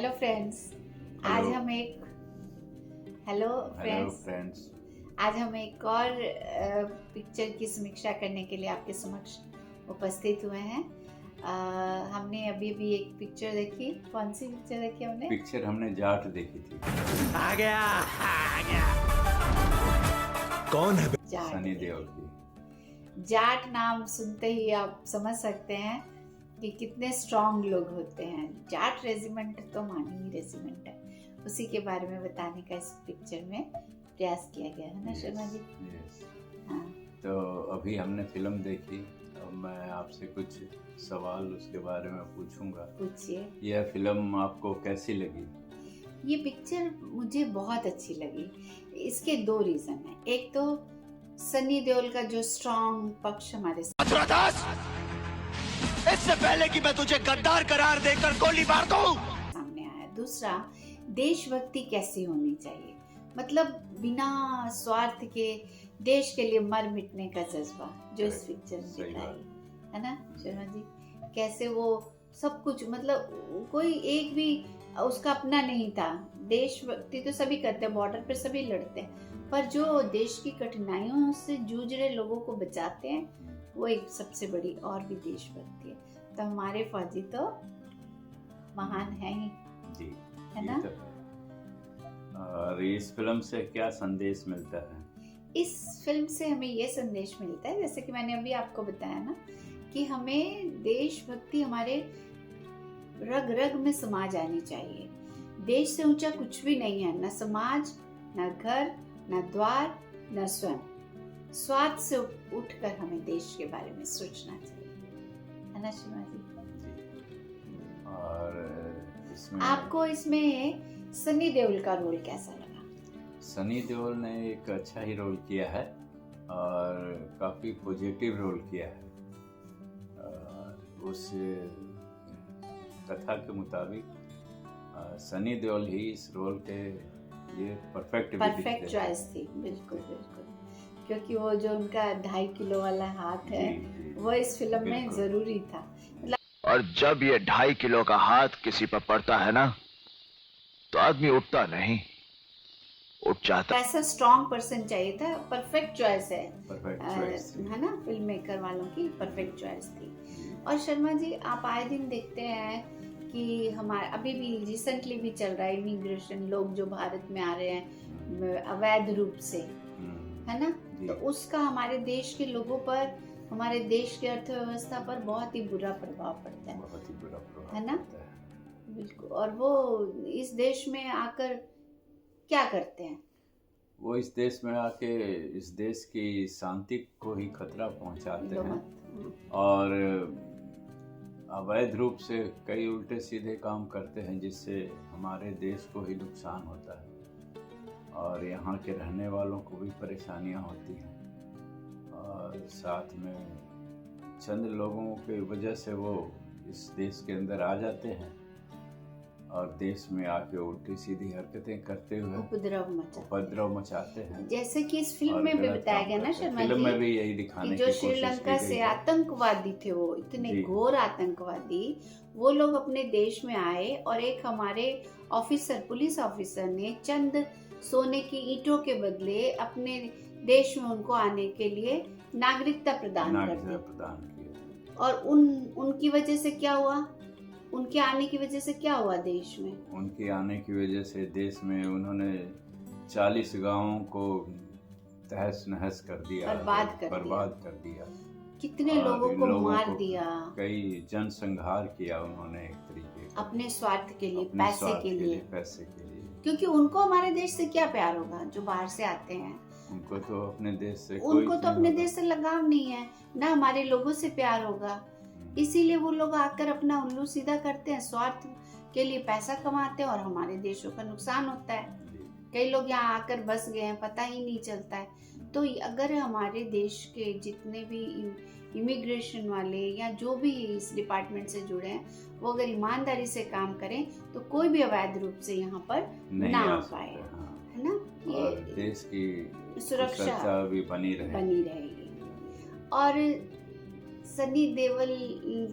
Hello friends. आज हम एक हेलो फ्रेंड्स आज हम एक और पिक्चर की समीक्षा करने के लिए आपके समक्ष उपस्थित हुए हैं। हमने अभी एक पिक्चर देखी। कौन सी पिक्चर देखी हमने? पिक्चर हमने जाट देखी थी। आ गया। कौन है? सनी देओल की। जाट नाम सुनते ही आप समझ सकते हैं कि कितने स्ट्रॉन्ग लोग होते हैं। जाट रेजिमेंट तो माननीय रेजिमेंट है, उसी के बारे में बताने का इस पिक्चर में प्रयास किया गया है ना शर्मा जी? हाँ। तो अभी हमने फिल्म देखी, तो मैं आपसे कुछ सवाल उसके बारे में पूछूंगा। पूछिए। यह फिल्म आपको कैसी लगी? ये पिक्चर मुझे बहुत अच्छी लगी। इसके दो रीजन है। एक तो सनी देओल का जो स्ट्रॉन्ग पक्ष हमारे इससे पहले कि मैं तुझे गद्दार करार देकर गोली मार दूं, सामने आया। दूसरा, देशभक्ति कैसी होनी चाहिए, मतलब बिना स्वार्थ के देश के लिए मर मिटने का जज्बा जो इस पिक्चर में दिखाई है ना शर्मा जी। कैसे वो सब कुछ, मतलब कोई एक भी उसका अपना नहीं था। देशभक्ति तो सभी करते हैं, बॉर्डर पे सभी लड़ते हैं, पर जो देश की कठिनाइयों से जूझ रहे लोगों को बचाते हैं वो एक सबसे बड़ी और भी देशभक्ति है। तो हमारे फौजी तो महान है ही जी, है ना? और इस फिल्म से क्या संदेश मिलता है? इस फिल्म से हमें ये संदेश मिलता है, जैसे कि मैंने अभी आपको बताया ना, कि हमें देशभक्ति हमारे रग रग में समा जानी चाहिए। देश से ऊंचा कुछ भी नहीं है, न समाज, न घर, न द्वार, न स्वयं। स्वार्थ से उठकर हमें देश के बारे में सोचना चाहिए, है ना शर्मा जी? और इसमें आपको इसमें सनी देओल का रोल कैसा लगा? सनी देओल ने एक अच्छा ही रोल किया है और काफी पॉजिटिव रोल किया है। उस कथा के मुताबिक सनी देओल ही इस रोल के लिए परफेक्ट चॉइस थी। बिल्कुल बिल्कुल, क्योंकि वो जो उनका 2.5 किलो वाला हाथ है वो इस फिल्म में जरूरी था। और जब ये 2.5 किलो का हाथ किसी पर पड़ता है ना, तो आदमी उठता नहीं, उठ जाता। ऐसा स्ट्रॉन्ग पर्सन चाहिए था। परफेक्ट चॉइस है ना, फिल्म मेकर वालों की परफेक्ट चॉइस थी। और शर्मा जी, आप आए दिन देखते हैं कि हमारे अभी भी रिसेंटली भी चल रहा है इमिग्रेशन, लोग जो भारत में आ रहे हैं अवैध रूप से, है ना? तो उसका हमारे देश के लोगों पर, हमारे देश की अर्थव्यवस्था पर बहुत ही बुरा प्रभाव पड़ता है। बहुत ही बुरा प्रभाव है ना? बिल्कुल। और वो इस देश में आकर क्या करते हैं? वो इस देश में आके इस देश की शांति को ही खतरा पहुंचाते हैं और अवैध रूप से कई उल्टे सीधे काम करते हैं, जिससे हमारे देश को ही नुकसान होता है और यहाँ के रहने वालों को भी परेशानियाँ होती हैं। और साथ में चंद लोगों की वजह से वो इस देश के अंदर आ जाते हैं और देश में आके उल्टी सीधी हरकतें करते हुए उपद्रव मचाते हैं। जैसे कि इस फिल्म में भी बताया गया ना शर्मा जी, फिल्म में भी यही दिखाने की जो कोशिश श्रीलंका से आतंकवादी थे, वो इतने घोर आतंकवादी, वो लोग अपने देश में आए और एक हमारे ऑफिसर, पुलिस ऑफिसर ने चंद सोने की ईंटों के बदले अपने देश में उनको आने के लिए नागरिकता प्रदान कर दी। और उनकी वजह से क्या हुआ? उनके आने की वजह से क्या हुआ देश में? उनके आने की वजह से देश में उन्होंने 40 गांवों को तहस नहस कर दिया, बर्बाद कर दिया। कितने लोगों को मार दिया, कई जनसंहार किया उन्होंने एक तरीके का, अपने स्वार्थ के लिए, पैसे के लिए। क्योंकि उनको हमारे देश से क्या प्यार होगा? जो बाहर से आते हैं उनको तो अपने देश से लगाव नहीं है ना, हमारे लोगों से प्यार होगा। इसीलिए वो लोग आकर अपना उल्लू सीधा करते हैं, स्वार्थ के लिए पैसा कमाते हैं और हमारे देशों का नुकसान होता है। कई लोग यहाँ आकर बस गए हैं, पता ही नहीं चलता है। तो अगर हमारे देश के जितने भी इमिग्रेशन वाले या जो भी इस डिपार्टमेंट से जुड़े हैं, वो अगर ईमानदारी से काम करें तो कोई भी अवैध रूप से यहाँ पर ना आ पाए, है ना? और देश की सुरक्षा भी बनी रहेगी। और सनी देओल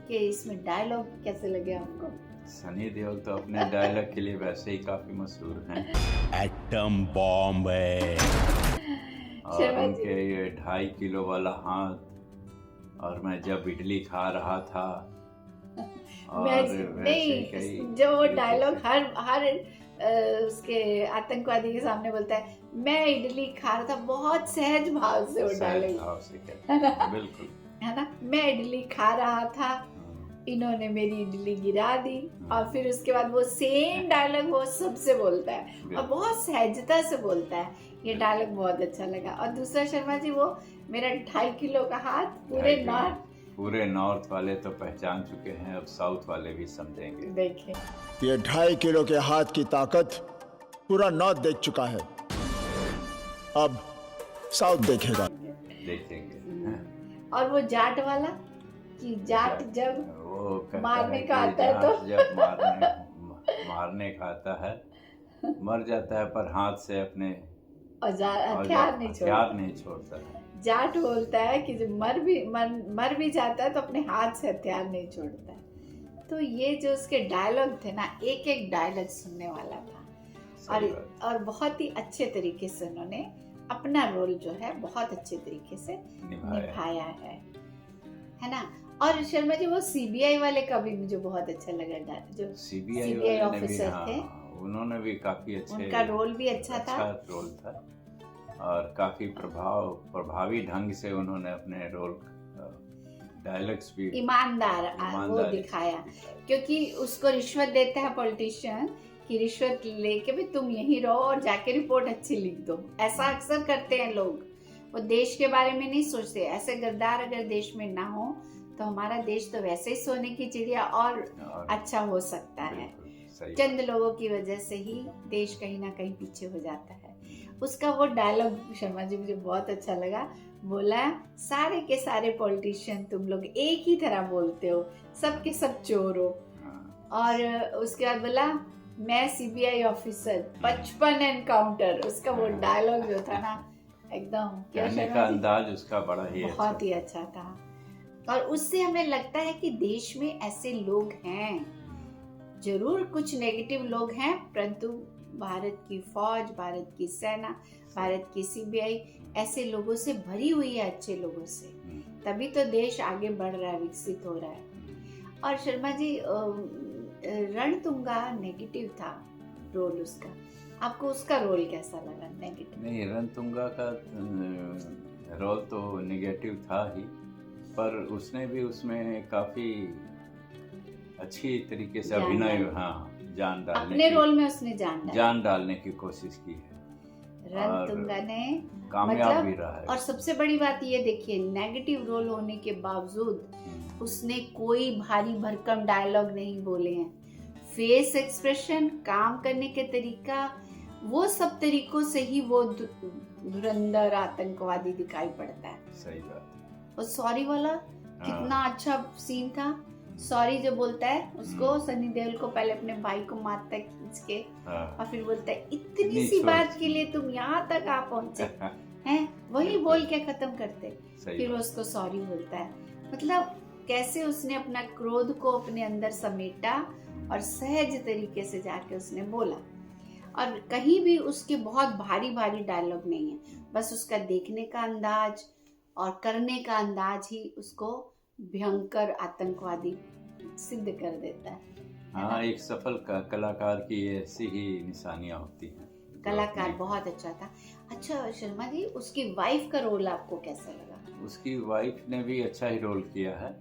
के इसमें डायलॉग कैसे लगे आपको? सनी देओल तो अपने डायलॉग के लिए वैसे ही काफी मशहूर हैं। एटम बॉम्ब है। और शर्मा जी। उनके ये 2.5 किलो वाला हाथ, और मैं जब इडली खा रहा था, और वैसे नहीं, कई जो वो तरीके डायलॉग से। हर उसके आतंकवादी के सामने बोलता है, मैं इडली खा रहा था, बहुत सहज भाव से वो सहज डायलॉग, भाव से कहते है ना? हैं, बिल्कुल। है ना, मैं इडली खा रहा था, इन्होंने मेरी इडली गिरा दी, और फिर उसके बाद वो सेम डायलॉग वो सबसे बोलता है और बहुत सहजता से बोलता है। ये डायलॉग बहुत अच्छा लगा। और दूसरा शर्मा जी, वो मेरा 2.5 किलो का हाथ पूरे 2.5 नॉर्थ, पूरे नॉर्थ वाले तो पहचान चुके हैं, अब साउथ वाले भी समझेंगे। देखे ये 2.5 किलो के हाथ की ताकत पूरा नॉर्थ देख चुका है, अब साउथ देखेगा। देखेंगे। और वो जाट वाला, कि जाट जब वो कहता मारने है का कि आता है तो जाट जब मारने का आता है, मर जाता है पर हाथ से अपने हथियार नहीं छोड़ता। हथियार नहीं छोड़ता है। जाट बोलता है कि जब मर भी जाता है तो अपने हाथ से हथियार नहीं छोड़ता है। तो ये जो उसके डायलॉग थे ना, एक एक डायलॉग सुनने वाला था, सही बात। और बहुत ही अच्छे तरीके से उन्होंने अपना रोल जो है बहुत अच्छे तरीके से निभाया है ना। और शर्मा जी, वो सीबीआई वाले का भी मुझे बहुत अच्छा लगा, जो सीबीआई CBI वाले ने भी, ऑफिसर हाँ, थे, उन्होंने भी काफी अच्छे, उनका रोल भी अच्छा था। रोल था, और काफी प्रभावी ढंग से उन्होंने अपने रोल डायलॉग्स भी ईमानदार वो ईमानदारी से दिखाया, दिखाया। क्योंकि उसको रिश्वत देता है पॉलिटिशियन कि रिश्वत लेके भी तुम यहीं रहो और जाके रिपोर्ट अच्छी लिख दो। ऐसा अक्सर करते हैं लोग, वो देश के बारे में नहीं सोचते। ऐसे गद्दार अगर देश में ना हो तो हमारा देश तो वैसे ही सोने की चिड़िया और अच्छा हो सकता है। चंद लोगों की वजह से ही देश कहीं ना कहीं पीछे हो जाता है। उसका वो डायलॉग शर्मा जी मुझे बहुत अच्छा लगा। बोला, सारे के सारे पॉलिटिशियन तुम लोग एक ही तरह बोलते हो, सबके सब चोर हो। और उसके बाद बोला, मैं सीबीआई ऑफिसर, 55 एनकाउंटर। उसका वो डायलॉग जो था ना, एकदम कहने का अंदाज उसका बड़ा ही बहुत ही अच्छा था। और उससे हमें लगता है कि देश में ऐसे लोग हैं, जरूर कुछ नेगेटिव लोग हैं, परंतु भारत की फौज, भारत की सेना, भारत की सीबीआई ऐसे लोगों से भरी हुई है, अच्छे लोगों से। तभी तो देश आगे बढ़ रहा है, विकसित हो रहा है। और शर्मा जी, रणतुंगा नेगेटिव था रोल उसका, आपको उसका रोल कैसा लगा? नेगेटिव नहीं, रणतुंगा का रोल तो नेगेटिव था ही, पर उसने भी उसमें काफी अच्छी तरीके से अभिनय, हाँ, जान डालने अपने रोल में उसने जान डालने की कोशिश की है। रणतुंगा ने कामयाब भी रहा है। और सबसे बड़ी बात ये देखिए, नेगेटिव रोल होने के बावजूद उसने कोई भारी भरकम डायलॉग नहीं बोले हैं। फेस एक्सप्रेशन, काम करने के तरीका, वो सब तरीकों से ही वो धुरंधर आतंकवादी दिखाई पड़ता है। सही बात। और सॉरी वाला कितना अच्छा सीन था। सॉरी जो बोलता है उसको, सनी देओल को पहले अपने भाई को मारता है खींच के, और फिर बोलता है, इतनी सी बात के लिए तुम यहाँ तक आ पहुंचे हैं, वही बोल के खत्म करते। फिर उसको सॉरी बोलता है। मतलब कैसे उसने अपना क्रोध को अपने अंदर समेटा और सहज तरीके से जाके उसने बोला। और कहीं भी उसके बहुत भारी भारी डायलॉग नहीं है, बस उसका देखने का अंदाज और करने का अंदाज ही उसको भयंकर आतंकवादी सिद्ध कर देता है। हाँ, एक सफल कलाकार की ऐसी ही निशानियां होती हैं। कलाकार बहुत अच्छा था। अच्छा शर्मा जी, उसकी वाइफ का रोल आपको कैसा लगा? उसकी वाइफ ने भी अच्छा ही रोल किया है,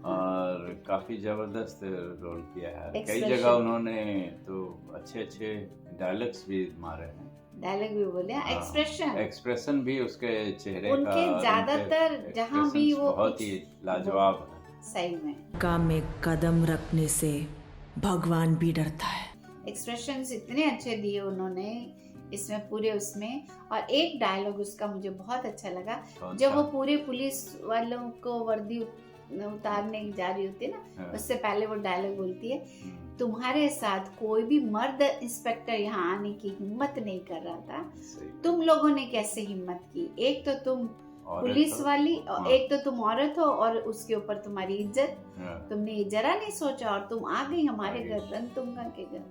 और काफी जबरदस्त रोल किया है। कई जगह उन्होंने तो अच्छे अच्छे डायलॉग्स भी मारे हैं, डायलॉग भी बोले, एक्सप्रेशन भी उसके चेहरे उनके ज्यादातर जहाँ भी वो बहुत ही लाजवाब है। सही में काम में कदम रखने से भगवान भी डरता है। एक्सप्रेशंस इतने अच्छे दिए उन्होंने इसमें पूरे उसमें। और एक डायलॉग उसका मुझे बहुत अच्छा लगा, जब वो पूरे पुलिस वालों को वर्दी उतारने जा रही होती है ना, उससे पहले वो डायलॉग बोलती है, तुम्हारे साथ कोई भी मर्द इंस्पेक्टर यहाँ आने की हिम्मत नहीं कर रहा था, तुम लोगों ने कैसे हिम्मत की? एक तो तुम पुलिस वाली, और हाँ। एक तो तुम औरत हो और उसके ऊपर तुम्हारी इज्जत, हाँ, तुमने ये जरा नहीं सोचा और तुम आ गई हमारे आ गई। घर, रणतुंगा के घर।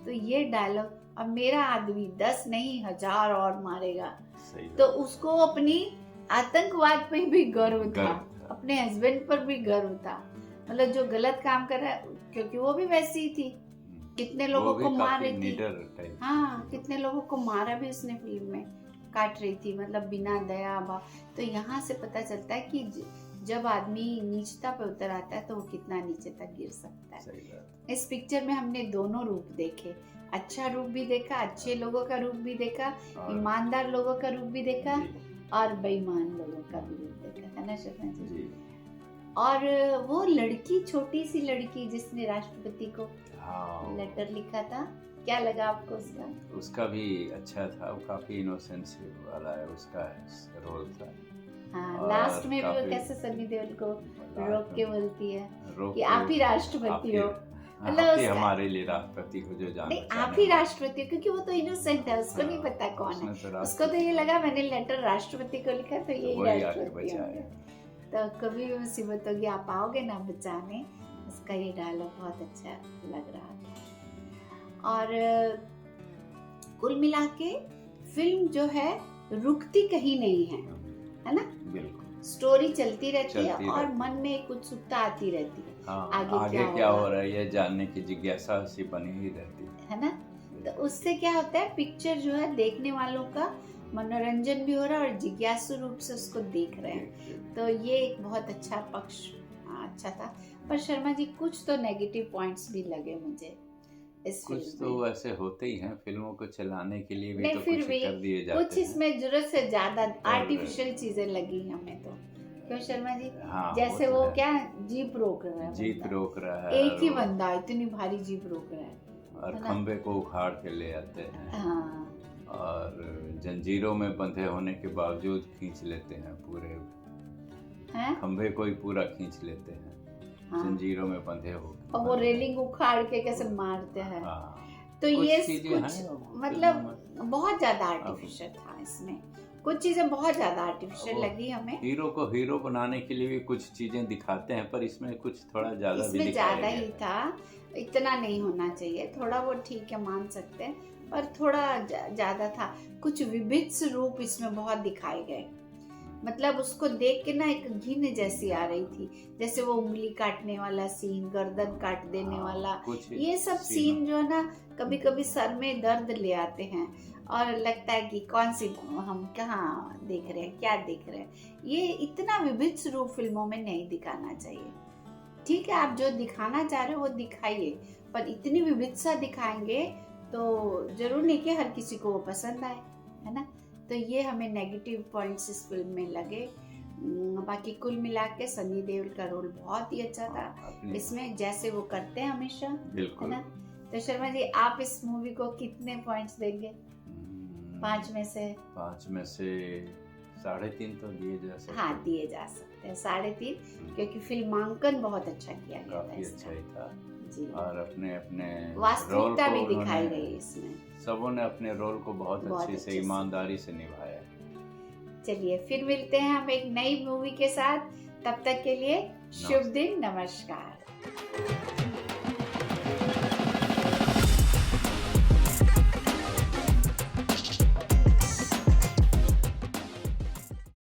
तो ये डायलॉग, अब मेरा आदमी 10 नहीं 1000 और मारेगा, सही तो बात। उसको अपनी आतंकवाद पे भी गर्व था, गर्व था। अपने हस्बैंड पर भी गर्व था। मतलब जो गलत काम कर रहा है, क्योंकि वो भी वैसी ही थी, कितने लोगों वो भी को मार काफी रही थी। निडर टाइप। हाँ, कितने लोगों को मारा भी उसने फिल्म में, काट रही थी, मतलब बिना दया भाव। तो यहाँ से पता चलता है कि जब आदमी नीचता पे उतर आता है तो वो कितना नीचे तक गिर सकता है। सही बात। इस पिक्चर में हमने दोनों रूप देखे, अच्छा रूप भी देखा, अच्छे लोगों का रूप भी देखा, और ईमानदार लोगों का रूप भी देखा, जी, और बेईमान लोगों का भी रूप देखा, है ना शर्मा जी? जी, और वो लड़की, छोटी सी लड़की जिसने राष्ट्रपति को हाँ, लेटर लिखा था, क्या लगा आपको उसका? उसका भी अच्छा था, वो काफी इनोसेंस वाला है, उसका रोल था। हाँ, और लास्ट में भी वो काफी- कैसे सनी देओल को रोक के बोलती है रोक कि के- आप ही राष्ट्रपति हो। मतलब आप ही उसका- हमारे लिए राष्ट्रपति हो, जो जान नहीं, बचाने आप ही वाला। राष्ट्रपति हो, क्योंकि वो तो इनोसेंट है, उसको नहीं हाँ, पता कौन है। उसने तो उसको तो ये लगा मैंने लेटर राष्ट्रपति को लिखा तो यही वही आके राष्ट्रपति बचाया। होंगे। तो कभी भी मुसीबत होगी आप आओगे ना बचाने, उसका ये डायलॉग बहुत अच्छा लग रहा था। और कुल मिला के फिल्म जो है रुकती कहीं नहीं है ना? बिल्कुल। स्टोरी चलती रहती है चलती और रहती है। मन में एक उत्सुकता आती रहती है, हाँ, आगे आगे क्या क्या होगा? हो रहा है ये जानने की जिज्ञासा सी बनी ही रहती है ना? तो उससे क्या होता है, पिक्चर जो है देखने वालों का मनोरंजन भी हो रहा है और जिज्ञासु रूप से उसको देख रहे हैं। है। तो ये एक बहुत अच्छा पक्ष अच्छा था। पर शर्मा जी कुछ तो नेगेटिव पॉइंट्स भी लगे मुझे इस कुछ फिल्म तो में। वैसे होते ही हैं, फिल्मों को चलाने के लिए भी नहीं, तो फिर कुछ भी कर दिए जाते कुछ इसमें जरूरत से ज्यादा और- आर्टिफिशियल चीजें लगी हमें तो, क्यों शर्मा जी? हैं। हाँ, जैसे तो वो है। क्या जीप रोक रहा है, जीप बंदा। रोक रहा है, एक ही और- बंदा इतनी भारी जीप रोक रहा है। और है ना? खंबे को उखाड़ के ले आते हैं, हाँ, और जंजीरों में बंधे होने के बावजूद खींच लेते हैं, पूरे हैं? खंबे को ही पूरा खींच लेते हैं, हाँ। जंजीरों में बंधे हो। और वो रेलिंग उखाड़ के कैसे मारते हैं। हाँ, तो कुछ ये चीजें कुछ हैं वो मतलब फिल्मों बहुत ज्यादा आर्टिफिशियल था इसमें, कुछ चीजें बहुत ज्यादा आर्टिफिशियल वो लगी हमें। हीरो को हीरो बनाने के लिए भी कुछ चीजें दिखाते हैं, पर इसमें कुछ थोड़ा ज्यादा भी इसमें दिखाया ज्यादा गया ही है। था, इतना नहीं होना चाहिए, थोड़ा वो ठीक है मान सकते हैं, पर थोड़ा ज्यादा था। कुछ विभिन्न रूप इसमें बहुत दिखाए गए, मतलब उसको देख के ना एक घिन जैसी आ रही थी, जैसे वो उंगली काटने वाला सीन, गर्दन काट देने हाँ, वाला, कुछ ये सब सीन जो है ना कभी कभी सर में दर्द ले आते हैं और लगता है कि कौन सी हम कहाँ देख रहे हैं, क्या देख रहे हैं। ये इतना विभिन्न रूप फिल्मों में नहीं दिखाना चाहिए। ठीक है, आप जो दिखाना चाह रहे हो वो दिखाइए, पर इतनी विविधता दिखाएंगे तो जरूर नहीं कि हर किसी को वो पसंद आए, है ना? तो ये हमें नेगेटिव पॉइंट्स इस फिल्म में लगे। बाकी कुल मिला के सनी देओल का रोल बहुत ही अच्छा था अपनी- इसमें, जैसे वो करते हैं हमेशा, है बिल्कुल। ना? तो शर्मा जी आप इस मूवी को कितने पॉइंट्स देंगे 5 में से? 5 में से 3.5 तो दिए जा सकते हाँ, हैं। दिए जा सकते हैं 3.5, क्योंकि फिल्मांकन बहुत अच्छा किया गया था काफी इसका। अच्छा ही था, जी, और अपने अपने वास्तविकता रोल भी को दिखाई उन्होंने- गई इसमें। सबों ने अपने रोल को बहुत बहुत अच्छे अच्छे से से। ईमानदारी से निभाया। चलिए फिर मिलते हैं हम एक नई मूवी के साथ, तब तक के लिए शुभ दिन, नमस्कार।